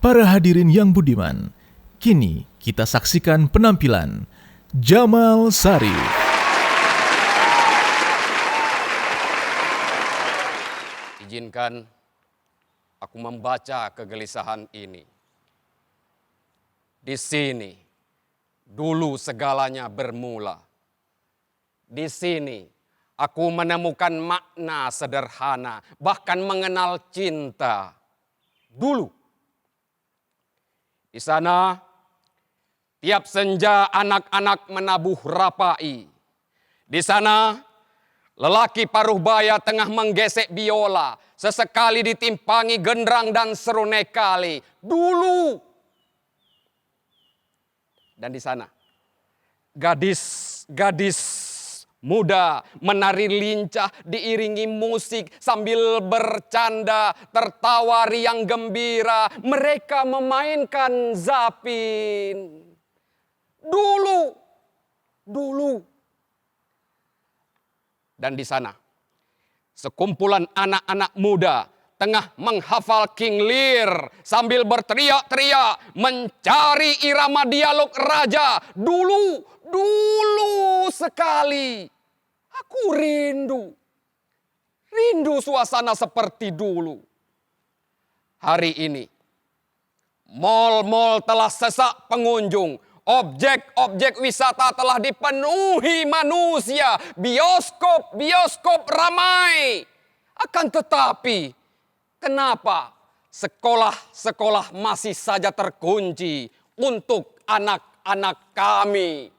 Para hadirin yang budiman, kini kita saksikan penampilan Jamal Sarif. Izinkan aku membaca kegelisahan ini. Di sini, dulu segalanya bermula. Di sini, aku menemukan makna sederhana, bahkan mengenal cinta. Dulu. Di sana, tiap senja anak-anak menabuh rapai. Di sana, lelaki paruh baya tengah menggesek biola. Sesekali ditimpangi gendrang dan serunai kali. Dulu. Dan di sana, gadis muda menari lincah diiringi musik sambil bercanda, tertawa riang gembira. Mereka memainkan zapin. Dulu. Dan di sana, sekumpulan anak-anak muda tengah menghafal King Lear sambil berteriak-teriak mencari irama dialog raja. Dulu sekali. Aku rindu suasana seperti dulu. Hari ini, mal-mal telah sesak pengunjung. Objek-objek wisata telah dipenuhi manusia. Bioskop ramai. Akan tetapi, kenapa sekolah-sekolah masih saja terkunci untuk anak-anak kami?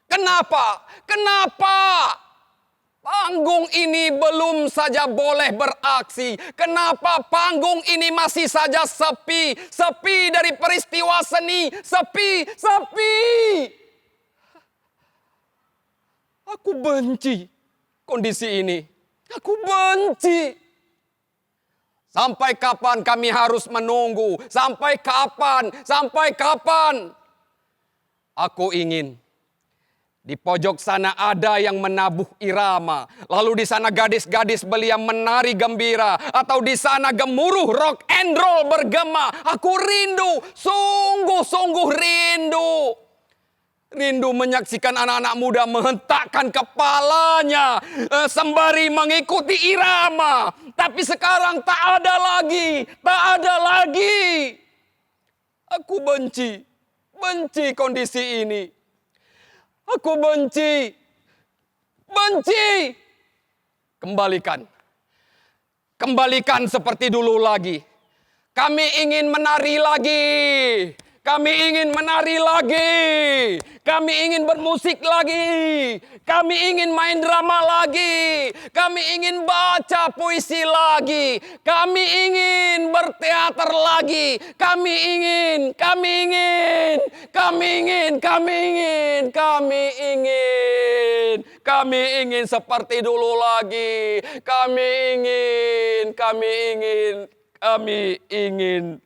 Kenapa? Panggung ini belum saja boleh beraksi. Kenapa panggung ini masih saja sepi? Sepi dari peristiwa seni. Sepi. Aku benci kondisi ini. Aku benci. Sampai kapan kami harus menunggu? Sampai kapan? Aku ingin di pojok sana ada yang menabuh irama. Lalu di sana gadis-gadis belia menari gembira. Atau di sana gemuruh rock and roll bergema. Aku rindu, sungguh-sungguh rindu. Rindu menyaksikan anak-anak muda menghentakkan kepalanya sembari mengikuti irama. Tapi sekarang tak ada lagi. Aku benci kondisi ini. Aku benci. Kembalikan seperti dulu lagi. Kami ingin menari lagi. Kami ingin bermusik lagi. Kami ingin main drama lagi. Kami ingin baca puisi lagi. Kami ingin berteater lagi. Kami ingin seperti dulu lagi. Kami ingin.